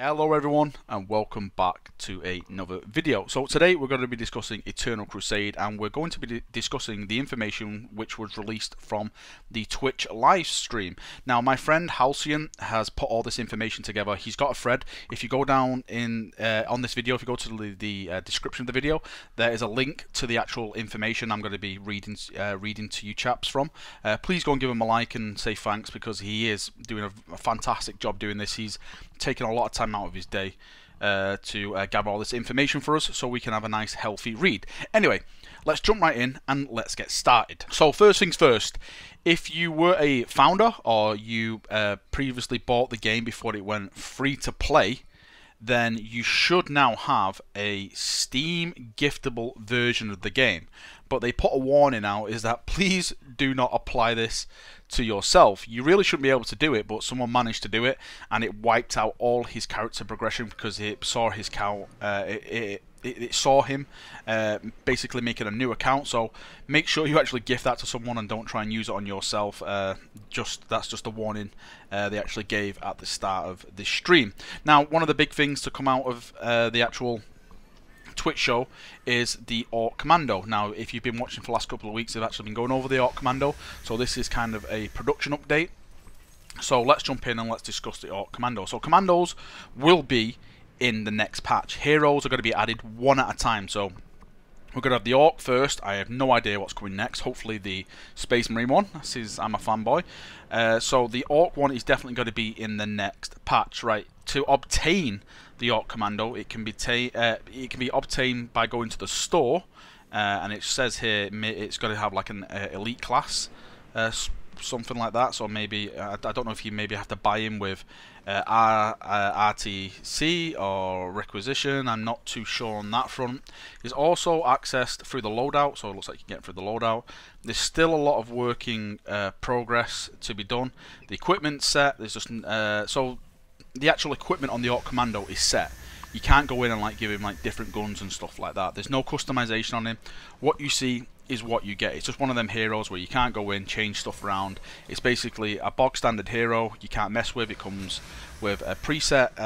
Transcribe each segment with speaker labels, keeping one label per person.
Speaker 1: Hello everyone and welcome back to another video. So today we're going to be discussing Eternal Crusade, and we're going to be discussing the information which was released from the Twitch live stream. Now my friend Halcyon has put all this information together. He's got a thread. If you go down in on this video, if you go to the description of the video, there is a link to the actual information I'm going to be reading to you chaps from. Please go and give him a like and say thanks, because he is doing a fantastic job doing this. He's taking a lot of time out of his day to gather all this information for us so we can have a nice healthy read. Anyway, let's jump right in and let's get started. So first things first, if you were a founder or you previously bought the game before it went free to play, then you should now have a Steam giftable version of the game. But they put a warning out, is that please do not apply this to yourself. You really shouldn't be able to do it, but someone managed to do it, and it wiped out all his character progression because it saw his count. It saw him basically making a new account. So make sure you actually gift that to someone and don't try and use it on yourself. That's just a warning they actually gave at the start of this stream. Now, one of the big things to come out of the actual Twitch show is the Orc Commando. Now, if you've been watching for the last couple of weeks, they've actually been going over the Orc Commando, so this is kind of a production update. So let's jump in and let's discuss the Orc Commando. So commandos will be in the next patch. Heroes are going to be added one at a time. So we're going to have the Orc first. I have no idea what's coming next. Hopefully the Space Marine one. I'm a fanboy. So the Orc one is definitely going to be in the next patch. Right. To obtain the Orc Commando, it can be obtained by going to the store, and it says here it's going to have like an elite class, something like that. So maybe I don't know if you maybe have to buy in with RTC or requisition. I'm not too sure on that front. It's also accessed through the loadout, so it looks like you get through the loadout. There's still a lot of working progress to be done. The equipment set, there's just so the actual equipment on the Orc Commando is set. You can't go in and like give him like different guns and stuff like that. There's no customization on him. What you see is what you get. It's just one of them heroes where you can't go in, change stuff around. It's basically a bog standard hero you can't mess with. It comes with a preset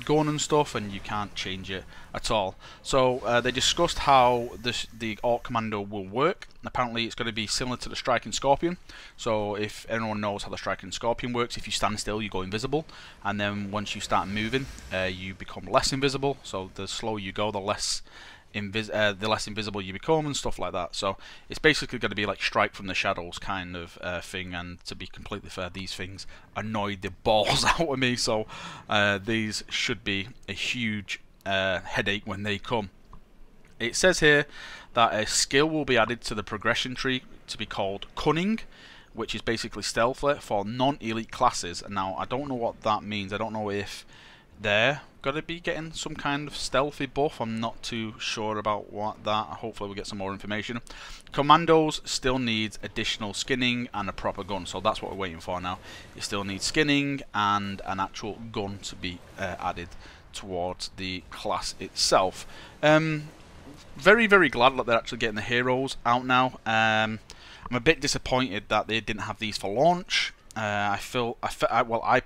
Speaker 1: gun and stuff, and you can't change it at all. So they discussed how the Orc Commando will work. Apparently it's going to be similar to the Striking Scorpion. So if anyone knows how the Striking Scorpion works, if you stand still you go invisible, and then once you start moving you become less invisible. So the slower you go, the less invisible you become and stuff like that. So it's basically going to be like Strike from the Shadows kind of thing, and to be completely fair, these things annoyed the balls out of me, so these should be a huge headache when they come. It says here that a skill will be added to the progression tree to be called Cunning, which is basically stealthy for non-elite classes. And now I don't know what that means. I don't know if they're going to be getting some kind of stealthy buff. I'm not too sure about what that. Hopefully we'll get some more information. Commandos still needs additional skinning and a proper gun, so that's what we're waiting for now. It still needs skinning and an actual gun to be added towards the class itself. Very, very glad that they're actually getting the heroes out now. I'm a bit disappointed that they didn't have these for launch. I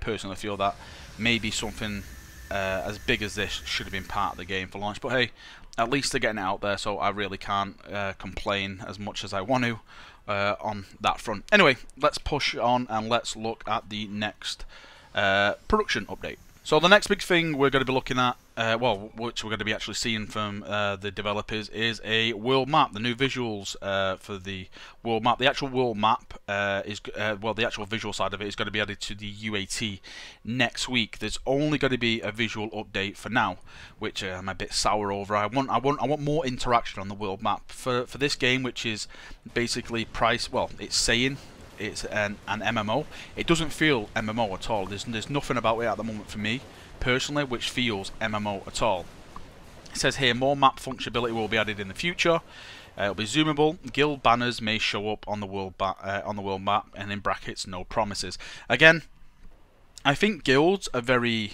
Speaker 1: personally feel that maybe something as big as this should have been part of the game for launch, but hey, at least they're getting it out there, so I really can't complain as much as I want to on that front. Anyway, let's push on and let's look at the next production update. So the next big thing we're going to be looking at, which we're going to be actually seeing from the developers, is a world map. The new visuals for the world map. The actual world map the actual visual side of it is going to be added to the UAT next week. There's only going to be a visual update for now, which I'm a bit sour over. I want more interaction on the world map for this game, which is basically it's saying it's an MMO. It doesn't feel MMO at all. There's nothing about it at the moment for me personally which feels MMO at all. It says here more map functionality will be added in the future. It'll be zoomable. Guild banners may show up on the world map, and in brackets, no promises. Again, I think guilds are very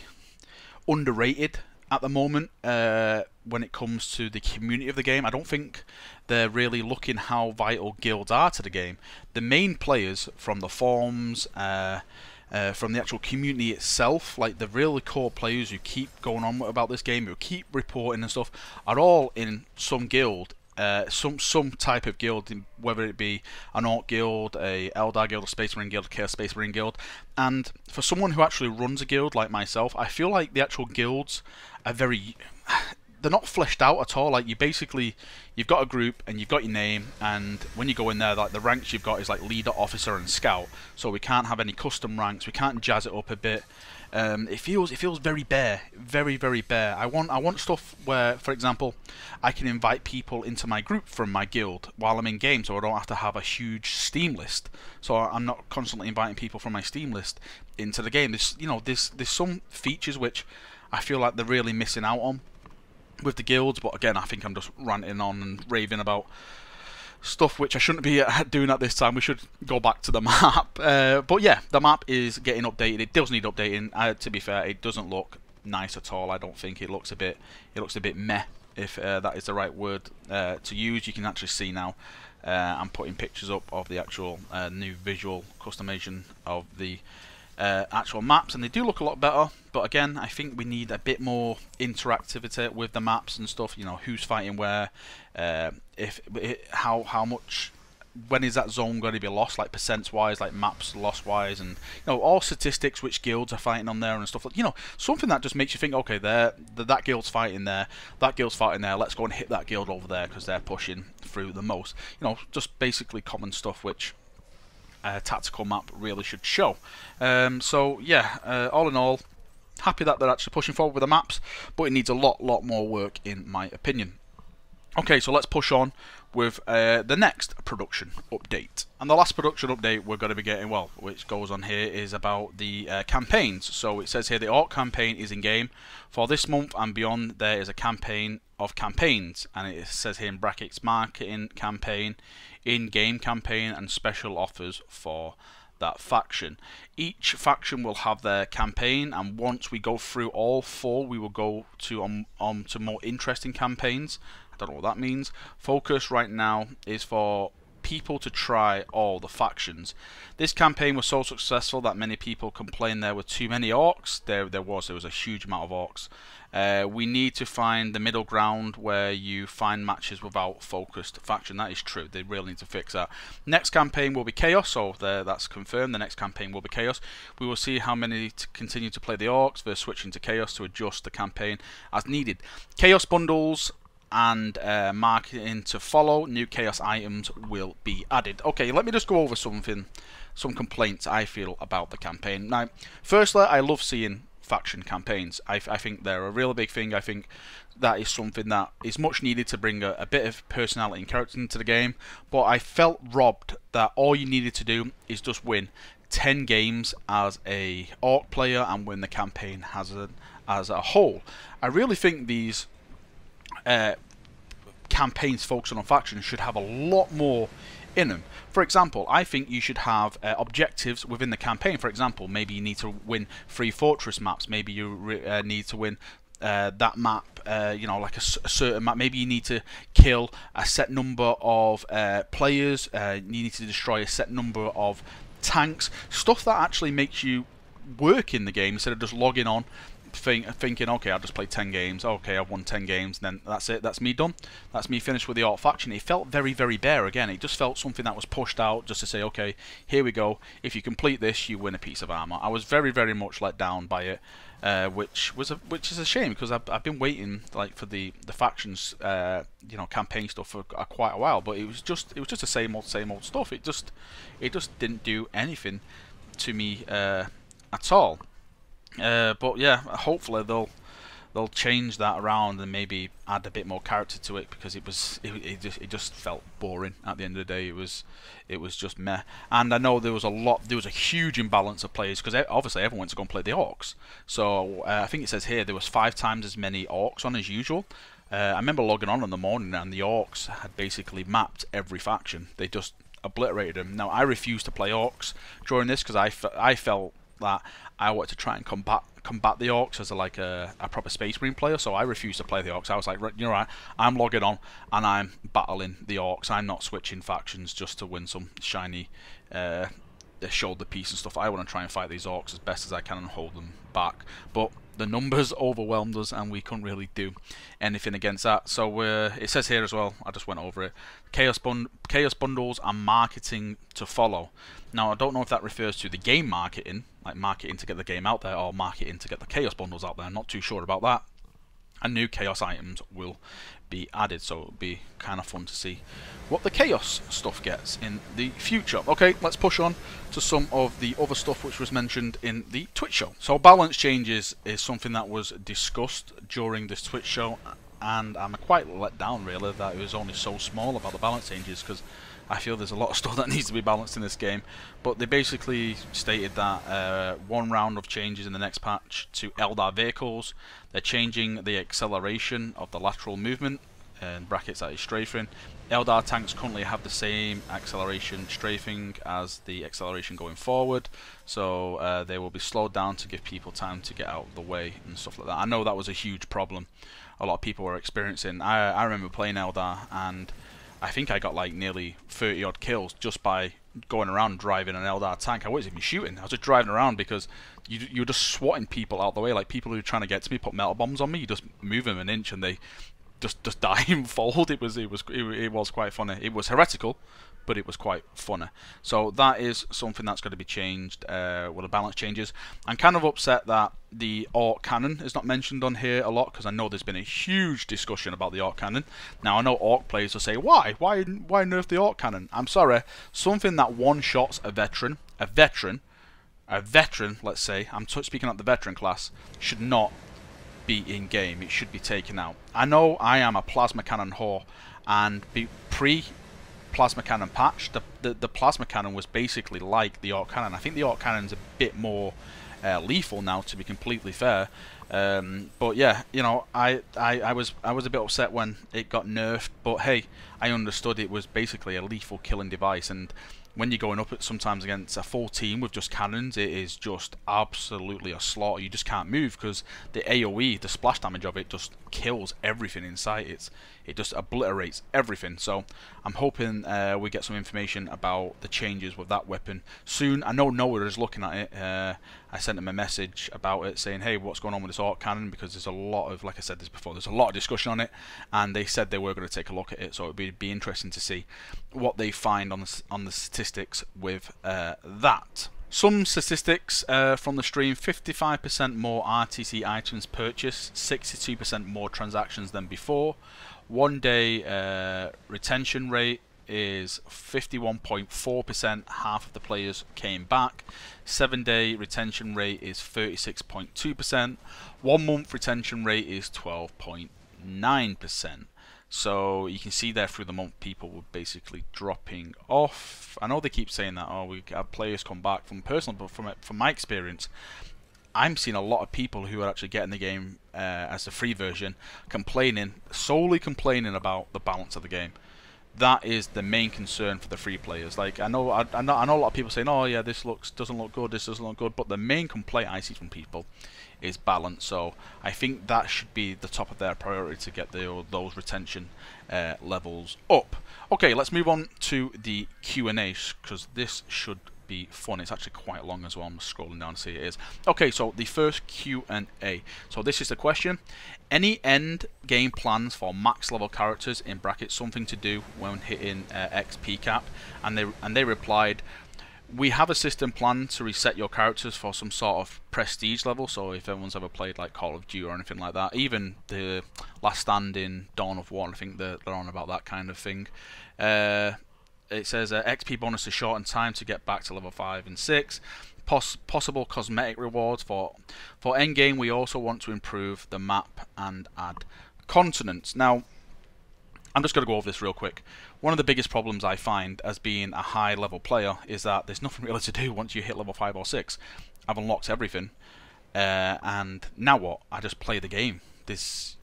Speaker 1: underrated at the moment when it comes to the community of the game. I don't think they're really looking how vital guilds are to the game. The main players from the forums from the actual community itself, like the really core players who keep going on about this game, who keep reporting and stuff, are all in some guild, some type of guild, whether it be an Orc guild, a Eldar guild, a Space Marine guild, a Chaos Space Marine guild. And for someone who actually runs a guild like myself, I feel like the actual guilds are very... they're not fleshed out at all. Like, you've got a group and you've got your name, and when you go in there, like, the ranks you've got is like leader, officer and scout, so we can't have any custom ranks, we can't jazz it up a bit. It feels very bare, very bare. I want stuff where, for example, I can invite people into my group from my guild while I'm in game, so I don't have to have a huge Steam list, so I'm not constantly inviting people from my Steam list into the game. There's some features which I feel like they're really missing out on with the guilds, but again, I think I'm just ranting on and raving about stuff which I shouldn't be doing at this time. We should go back to the map. But yeah, the map is getting updated. It does need updating. To be fair, it doesn't look nice at all. I don't think it looks a bit meh, if that is the right word to use. You can actually see now I'm putting pictures up of the actual new visual customization of the actual maps, and they do look a lot better. But again, I think we need a bit more interactivity with the maps and stuff. You know, who's fighting where, how much, when is that zone going to be lost, like percents wise, like maps loss wise, and all statistics, which guilds are fighting on there and stuff. Like, something that just makes you think, okay, that guild's fighting there, that guild's fighting there, let's go and hit that guild over there because they're pushing through the most. Just basically common stuff which tactical map really should show. So yeah, all in all, happy that they're actually pushing forward with the maps, but it needs a lot more work in my opinion. Okay, so let's push on with the next production update. And the last production update we're going to be getting, well, which goes on here, is about the campaigns. So it says here the Orc campaign is in game. For this month and beyond, there is a campaign of campaigns, and it says here in brackets, marketing campaign, in-game campaign, and special offers for that faction. Each faction will have their campaign, and once we go through all 4, we will go to to more interesting campaigns. I don't know what that means. Focus right now is for people to try all the factions. This campaign was so successful that many people complained there were too many orcs. There was a huge amount of orcs. We need to find the middle ground where you find matches without focused faction. That is true. They really need to fix that. Next campaign will be Chaos, so that's confirmed. The next campaign will be Chaos. We will see how many continue to play the orcs versus switching to Chaos to adjust the campaign as needed. Chaos bundles and marketing to follow. New Chaos items will be added. Okay, let me just go over some complaints I feel about the campaign. Now, firstly, I love seeing faction campaigns. I think they're a real big thing. I think that is something that is much needed to bring a bit of personality and character into the game, but I felt robbed that all you needed to do is just win 10 games as a Orc player and win the campaign as a whole. I really think these campaigns focusing on factions should have a lot more in them. For example, I think you should have objectives within the campaign. For example, maybe you need to win 3 fortress maps. Maybe you need to win that map, like a certain map. Maybe you need to kill a set number of players. You need to destroy a set number of tanks. Stuff that actually makes you work in the game instead of just logging on thinking, okay, I'll just play 10 games, okay, I've won 10 games, then that's it, that's me done, that's me finished with the Orc faction. It felt very bare again. It just felt something that was pushed out just to say, okay, here we go, if you complete this, you win a piece of armor. I was very much let down by it, which is a shame, because I've been waiting like for the factions campaign stuff for quite a while, but it was just the same old stuff. It just didn't do anything to me at all. But yeah, hopefully they'll change that around and maybe add a bit more character to it, because it just felt boring at the end of the day. It was just meh. And I know there was a huge imbalance of players, because obviously everyone went to go and play the Orcs. So I think it says here there was 5 times as many Orcs on as usual. I remember logging on in the morning and the Orcs had basically mapped every faction. They just obliterated them. Now I refused to play Orcs during this because I felt that I wanted to try and combat the Orcs as a proper Space Marine player, so I refused to play the Orcs. I was like, you know what, I'm logging on and I'm battling the Orcs. I'm not switching factions just to win some shiny shoulder piece and stuff. I want to try and fight these orcs as best as I can and hold them back, but the numbers overwhelmed us and we couldn't really do anything against that. So it says here as well, I just went over it, chaos bundles and marketing to follow. Now I don't know if that refers to the game marketing, like marketing to get the game out there, or marketing to get the chaos bundles out there. I'm not too sure about that. And new chaos items will be added, so it'll be kind of fun to see what the chaos stuff gets in the future. Okay, let's push on to some of the other stuff which was mentioned in the Twitch show. So balance changes is something that was discussed during this Twitch show, and I'm quite let down really that it was only so small about the balance changes, because I feel there's a lot of stuff that needs to be balanced in this game. But they basically stated that one round of changes in the next patch to LOADDUT vehicles. They're changing the acceleration of the lateral movement, in brackets that is strafing. LOADDUT tanks currently have the same acceleration strafing as the acceleration going forward, so they will be slowed down to give people time to get out of the way and stuff like that. I know that was a huge problem a lot of people were experiencing. I remember playing LOADDUT, and I think I got like nearly 30 odd kills just by going around driving an LOADDUT tank. I wasn't even shooting, I was just driving around because you're just swatting people out the way. Like people who are trying to get to me, put metal bombs on me, you just move them an inch and they just die and fold. It was quite funny. It was heretical, but it was quite funny. So that is something that's going to be changed with the balance changes. I'm kind of upset that the Orc Cannon is not mentioned on here a lot, because I know there's been a huge discussion about the Orc Cannon. Now I know Orc players will say, why nerf the Orc Cannon? I'm sorry, something that one-shots a veteran, let's say, I'm speaking at the veteran class, should not be in game. It should be taken out. I know I am a plasma cannon whore, and pre-plasma cannon patch, the plasma cannon was basically like the Orc Cannon. I think the Orc Cannon's a bit more lethal now, to be completely fair. But yeah, you know, I was a bit upset when it got nerfed, but hey, I understood it was basically a lethal killing device, and when you're going up sometimes against a full team with just cannons, it is just absolutely a slaughter. You just can't move because the AoE, the splash damage of it, just kills everything in sight. It just obliterates everything. So I'm hoping we get some information about the changes with that weapon soon. I know Noah is looking at it. I sent him a message about it saying, hey, what's going on with this Orc Cannon, because there's a lot of, like I said this before, there's a lot of discussion on it, and they said they were going to take a look at it, so it would be interesting to see what they find on the statistics with that. Some statistics from the stream: 55% more RTC items purchased, 62% more transactions than before. 1 day retention rate is 51.4%, half of the players came back. 7 day retention rate is 36.2%. 1 month retention rate is 12.9%. So you can see there through the month people were basically dropping off. I know they keep saying that, oh, we have players come back from personal, but from my experience, I'm seeing a lot of people who are actually getting the game as the free version solely complaining about the balance of the game. That is the main concern for the free players. Like I know a lot of people saying, oh yeah, this doesn't look good, this doesn't look good, but the main complaint I see from people is balance. So I think that should be the top of their priority to get those retention levels up. Okay, let's move on to the Q&A, because this should be fun. It's actually quite long as well. I'm scrolling down to see it is. Okay, so the first Q&A. So this is the question: any end game plans for max level characters, in brackets something to do when hitting XP cap? And they replied, we have a system planned to reset your characters for some sort of prestige level. So if everyone's ever played like Call of Duty or anything like that, even the Last Stand in Dawn of War, I think they're on about that kind of thing. It says XP bonus to shorten time to get back to level 5 and 6. Possible cosmetic rewards for endgame. We also want to improve the map and add continents. Now, I'm just going to go over this real quick. One of the biggest problems I find as being a high level player is that there's nothing really to do once you hit level 5 or 6. I've unlocked everything, and now what? I just play the game. There's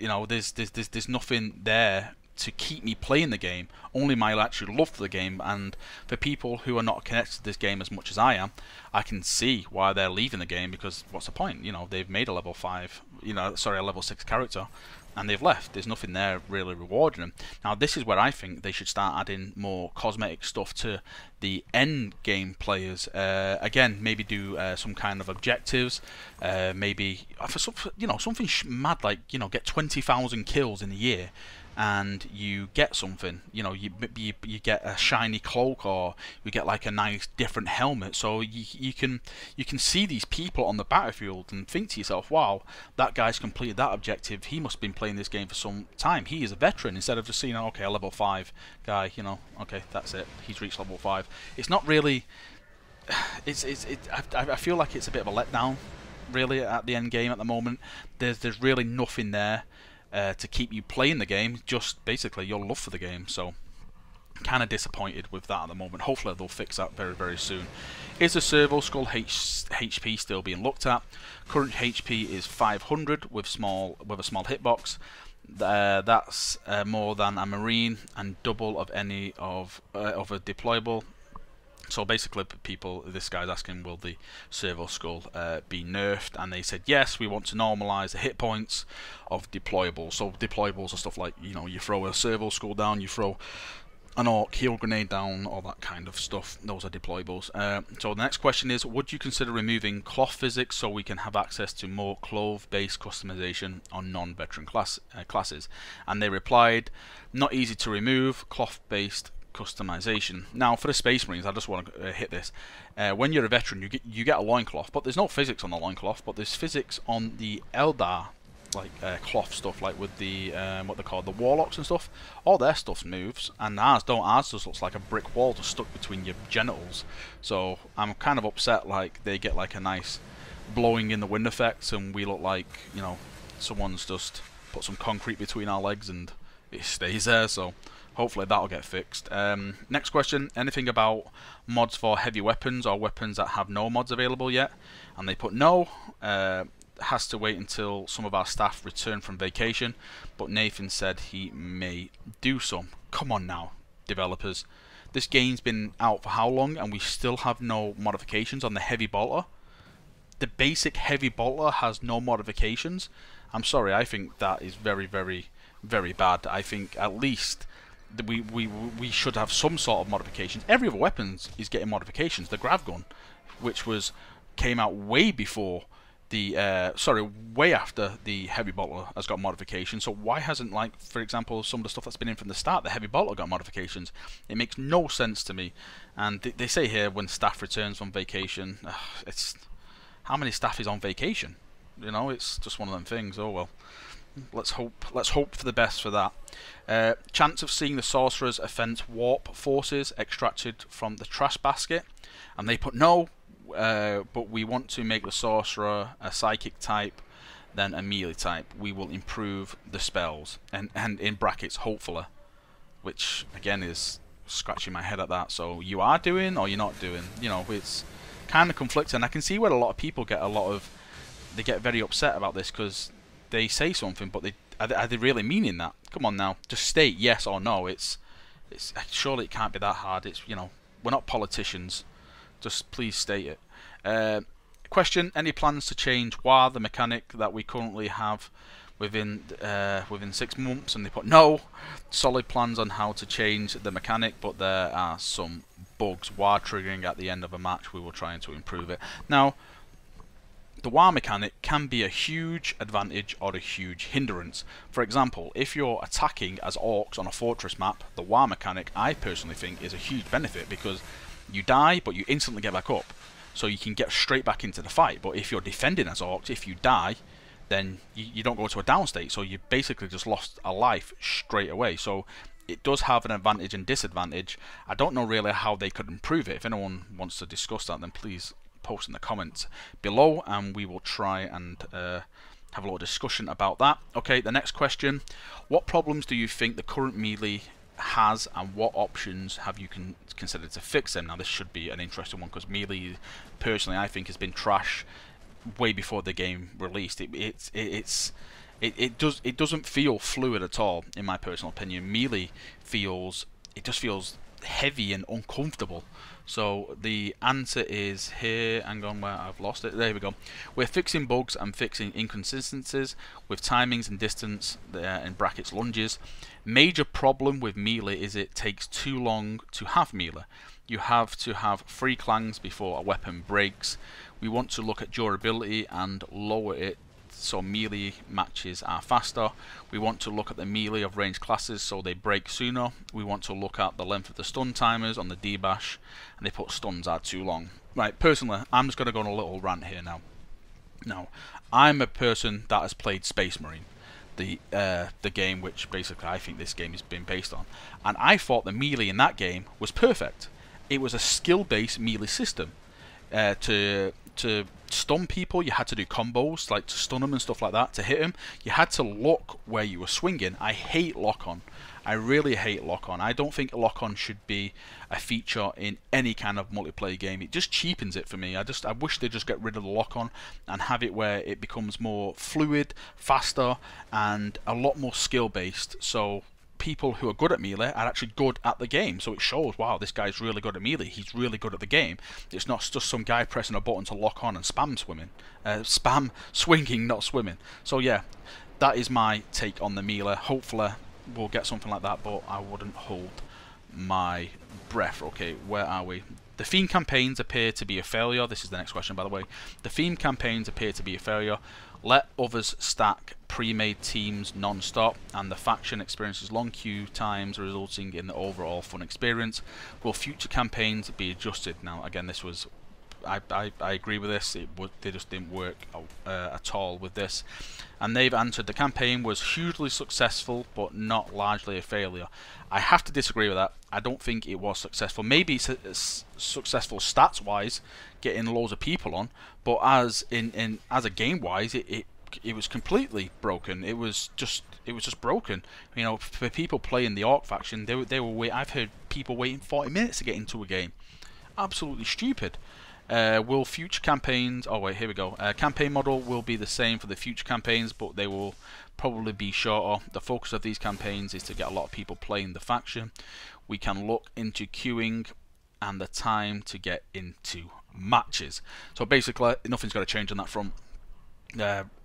Speaker 1: nothing there to keep me playing the game. Only my actual love for the game, and for people who are not connected to this game as much as I am, I can see why they're leaving the game, because what's the point? You know, they've made a level 5, a level 6 character, and they've left. There's nothing there really rewarding them. Now this is where I think they should start adding more cosmetic stuff to the end game players. Again, maybe do some kind of objectives. Maybe for something mad, like get 20,000 kills in a year, and you get something. You get a shiny cloak, or you get like a nice different helmet. So you can see these people on the battlefield and think to yourself, wow, that guy's completed that objective. He must have been playing this game for some time. He is a veteran. Instead of just seeing, okay, a level 5 guy, okay, that's it. He's reached level 5. It's not really. I feel like it's a bit of a letdown, really, at the end game at the moment. There's really nothing there to keep you playing the game, just basically your love for the game. So kind of disappointed with that at the moment. Hopefully they'll fix that very, very soon. Is the Servo Skull HP still being looked at? Current HP is 500 with a small hitbox. That's more than a Marine and double of any of a deployable. So basically, this guy's asking, will the Servo Skull be nerfed? And they said, yes, we want to normalise the hit points of deployables. So deployables are stuff like, you throw a Servo Skull down, you throw an Orc heal grenade down, all that kind of stuff. Those are deployables. So the next question is, would you consider removing cloth physics so we can have access to more clove-based customization on non-veteran classes? And they replied, not easy to remove, cloth-based customization. Now for the Space Marines, I just want to hit this. When you're a veteran, you get a loincloth, but there's no physics on the loincloth, but there's physics on the Eldar, like cloth stuff, like with the what they're called, the Warlocks and stuff. All their stuff moves, and ours don't. Ours just looks like a brick wall just stuck between your genitals. So I'm kind of upset, like they get like a nice blowing in the wind effect, and we look like someone's just put some concrete between our legs and it stays there. So hopefully that'll get fixed. Next question, anything about mods for heavy weapons or weapons that have no mods available yet? And they put no, has to wait until some of our staff return from vacation, but Nathan said he may do some. Come on now, developers. This game's been out for how long and we still have no modifications on the heavy bolter? The basic heavy bolter has no modifications? I'm sorry, I think that is very, very, very bad. I think at least we should have some sort of modifications. Every other weapon is getting modifications. The grav gun, which came out way before the way after the heavy bolter has got modifications. So why hasn't, like, for example, some of the stuff that's been in from the start, the heavy bolter got modifications? It makes no sense to me. And they say here when staff returns from vacation, it's how many staff is on vacation? It's just one of them things. Oh well. Let's hope for the best for that. Chance of seeing the Sorcerer's Offense Warp forces extracted from the trash basket, and they put no, but we want to make the Sorcerer a psychic type, then a melee type. We will improve the spells, and in brackets, hopefully, which again is scratching my head at that. So you are doing or you're not doing? It's kind of conflicting. I can see where a lot of people get very upset about this, because they say something, but are they really meaning that? Come on now, just state yes or no. It's surely it can't be that hard. We're not politicians. Just please state it. Question: any plans to change WA, the mechanic that we currently have, within 6 months? And they put no. Solid plans on how to change the mechanic, but there are some bugs. WA triggering at the end of a match. We were trying to improve it. Now, the WA mechanic can be a huge advantage or a huge hindrance. For example, if you're attacking as orcs on a fortress map, the WA mechanic, I personally think, is a huge benefit, because you die but you instantly get back up, so you can get straight back into the fight. But if you're defending as orcs, if you die, then you don't go to a down state, so you basically just lost a life straight away. So it does have an advantage and disadvantage. I don't know really how they could improve it. If anyone wants to discuss that, then please post in the comments below, and we will try and have a little discussion about that. Okay, the next question: what problems do you think the current melee has, and what options have you considered to fix them? Now this should be an interesting one, because melee, personally, I think has been trash way before the game released. It doesn't feel fluid at all, in my personal opinion. Melee feels heavy and uncomfortable. So the answer is here. Hang on, where I've lost it. There we go. We're fixing bugs and fixing inconsistencies with timings and distance, in brackets lunges. Major problem with melee is it takes too long to have melee. You have to have 3 clangs before a weapon breaks. We want to look at durability and lower it so melee matches are faster. We want to look at the melee of ranged classes so they break sooner. We want to look at the length of the stun timers on the D-bash, and they put stuns are too long. Right, personally, I'm just going to go on a little rant here now. Now, I'm a person that has played Space Marine, the game which basically I think this game has been based on, and I thought the melee in that game was perfect. It was a skill-based melee system. To stun people, you had to do combos, like to stun them and stuff like that. To hit them, you had to look where you were swinging. I hate lock-on. I really hate lock-on. I don't think lock-on should be a feature in any kind of multiplayer game. It just cheapens it for me. I wish they'd just get rid of the lock-on and have it where it becomes more fluid, faster, and a lot more skill-based. So people who are good at melee are actually good at the game, so it shows, wow, this guy's really good at melee, he's really good at the game. It's not just some guy pressing a button to lock on and spam swinging, not swimming. So yeah, that is my take on the melee. Hopefully we'll get something like that, but I wouldn't hold my breath. Okay, where are we? The theme campaigns appear to be a failure. This is the next question, by the way. The theme campaigns appear to be a failure. Let others stack pre-made teams non-stop, and the faction experiences long queue times, resulting in the overall fun experience. Will future campaigns be adjusted? Now, again, this was, I agree with this. They just didn't work at all with this. And they've answered, the campaign was hugely successful, but not largely a failure. I have to disagree with that. I don't think it was successful. Maybe it's successful stats-wise, getting loads of people on, but as a game-wise, it was completely broken. It was just broken. You know, for people playing the Orc faction, I've heard people waiting 40 minutes to get into a game. Absolutely stupid. Will future campaigns... Oh wait, here we go. Campaign model will be the same for the future campaigns, but they will probably be shorter. The focus of these campaigns is to get a lot of people playing the faction. We can look into queuing and the time to get into matches. So basically, nothing's got to change on that front.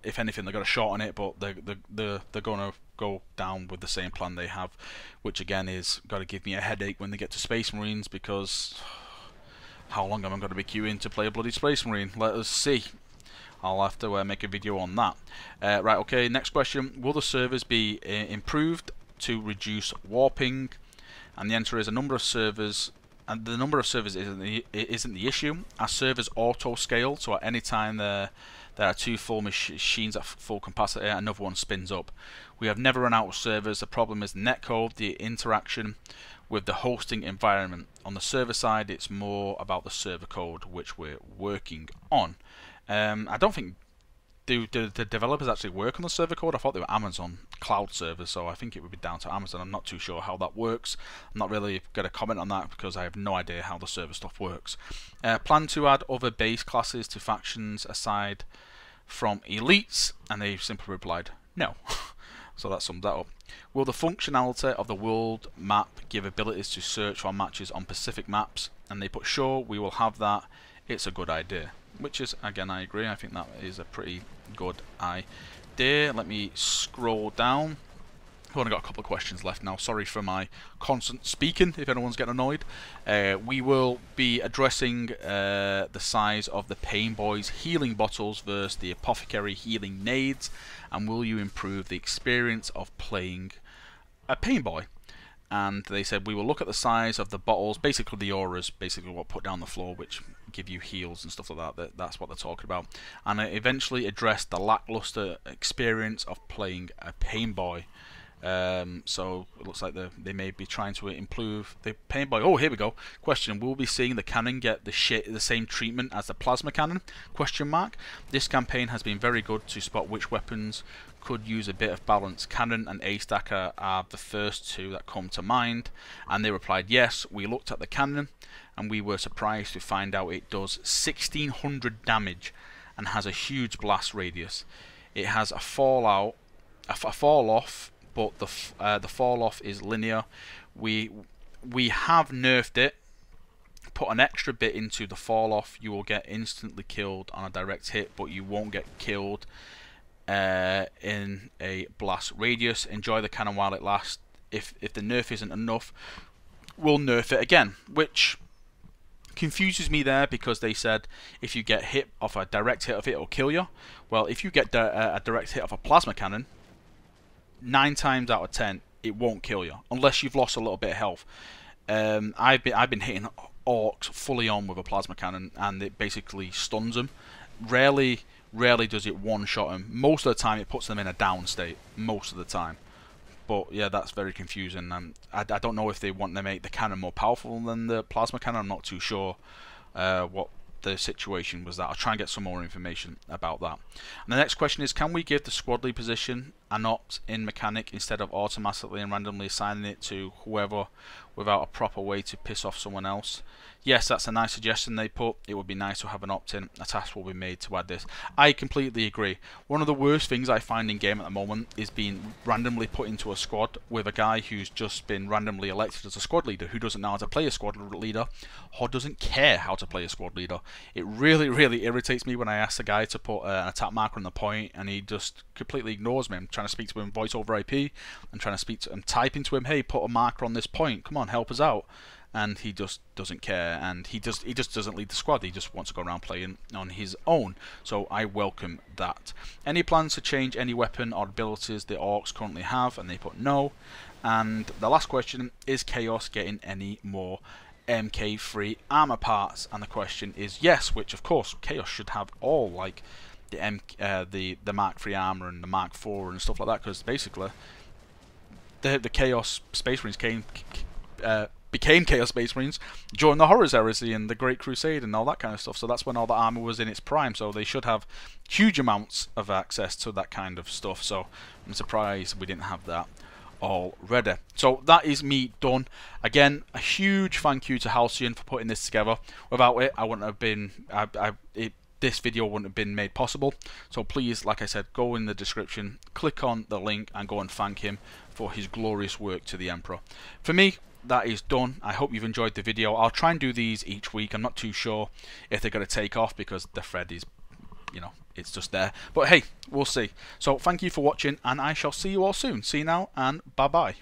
Speaker 1: If anything, they're going to shorten it, but they're going to go down with the same plan they have, which again is got to give me a headache when they get to Space Marines, because how long am I going to be queuing to play a bloody Space Marine? Let us see. I'll have to make a video on that. Right, okay, next question. Will the servers be improved to reduce warping? And the answer is a number of servers, and the number of servers isn't the issue. Our servers auto-scale, so at any time there are 2 full machines at full capacity, another one spins up. We have never run out of servers. The problem is netcode, the interaction with the hosting environment. On the server side, it's more about the server code, which we're working on. I don't think do the developers actually work on the server code. I thought they were Amazon cloud servers, so I think it would be down to Amazon. I'm not too sure how that works. I'm not really going to comment on that because I have no idea how the server stuff works. Plan to add other base classes to factions aside from elites, and they simply replied no. So that sums that up. Will the functionality of the world map give abilities to search for matches on Pacific maps? And they put sure, we will have that. It's a good idea. Which is, again, I agree. I think that is a pretty good idea. Let me scroll down. I've only got a couple of questions left now. Sorry for my constant speaking, if anyone's getting annoyed. We will be addressing the size of the Pain Boys healing bottles versus the Apothecary healing nades. And will you improve the experience of playing a Pain Boy? And they said we will look at the size of the bottles, basically the auras, basically what put down the floor, which give you heals and stuff like that. That's what they're talking about. And eventually address the lackluster experience of playing a Pain Boy. So it looks like they may be trying to improve the Pain Boy. Oh, here we go. Question: will we be seeing the cannon get the same treatment as the plasma cannon? Question mark. This campaign has been very good to spot which weapons could use a bit of balance. Cannon and A-Stacker are the first 2 that come to mind. And they replied, yes, we looked at the cannon and we were surprised to find out it does 1600 damage and has a huge blast radius. It has a fall off, but the fall off is linear. we have nerfed it. Put an extra bit into the fall off. You will get instantly killed on a direct hit, but you won't get killed in a blast radius. Enjoy the cannon while it lasts. If the nerf isn't enough, we'll nerf it again, which confuses me there, because they said if you get hit off a direct hit of it, it'll kill you. Well, if you get a direct hit of a plasma cannon, 9 times out of 10 it won't kill you unless you've lost a little bit of health. I've been hitting orcs fully on with a plasma cannon, and it basically stuns them. Rarely does it one-shot them. Most of the time it puts them in a down state, most of the time. But yeah, that's very confusing. I don't know if they want to make the cannon more powerful than the plasma cannon. I'm not too sure what the situation was that. I'll try and get some more information about that. And the next question is, can we give the squad lead position an opt-in mechanic instead of automatically and randomly assigning it to whoever without a proper way to piss off someone else? Yes, that's a nice suggestion they put. It would be nice to have an opt-in. A task will be made to add this. I completely agree. One of the worst things I find in game at the moment is being randomly put into a squad with a guy who's just been randomly elected as a squad leader, who doesn't know how to play a squad leader or doesn't care how to play a squad leader. It really irritates me when I ask the guy to put an attack marker on the point and he just completely ignores me. I'm trying to speak to him voice over IP. I'm trying to speak to him, typing to him, hey, put a marker on this point. Come on, help us out. And he just doesn't care, and he just doesn't lead the squad. He just wants to go around playing on his own. So I welcome that. Any plans to change any weapon or abilities the orcs currently have? And they put no. And the last question is, Chaos getting any more MK3 armor parts? And the question is yes, which of course Chaos should have all, like the Mark 3 armor and the Mark 4 and stuff like that, because basically the Chaos Space Marines became Chaos Space Marines during the Horrors Heresy and the Great Crusade and all that kind of stuff. So that's when all the armor was in its prime. So they should have huge amounts of access to that kind of stuff. So I'm surprised we didn't have that already. So that is me done. Again, a huge thank you to Halcyon for putting this together. Without it, I wouldn't have been. This video wouldn't have been made possible. So please, like I said, go in the description, click on the link, and go and thank him for his glorious work to the Emperor. For me, that is done. I hope you've enjoyed the video. I'll try and do these each week. I'm not too sure if they're going to take off because the thread is, you know, it's just there. But hey, we'll see. So thank you for watching, and I shall see you all soon. See you now, and bye-bye.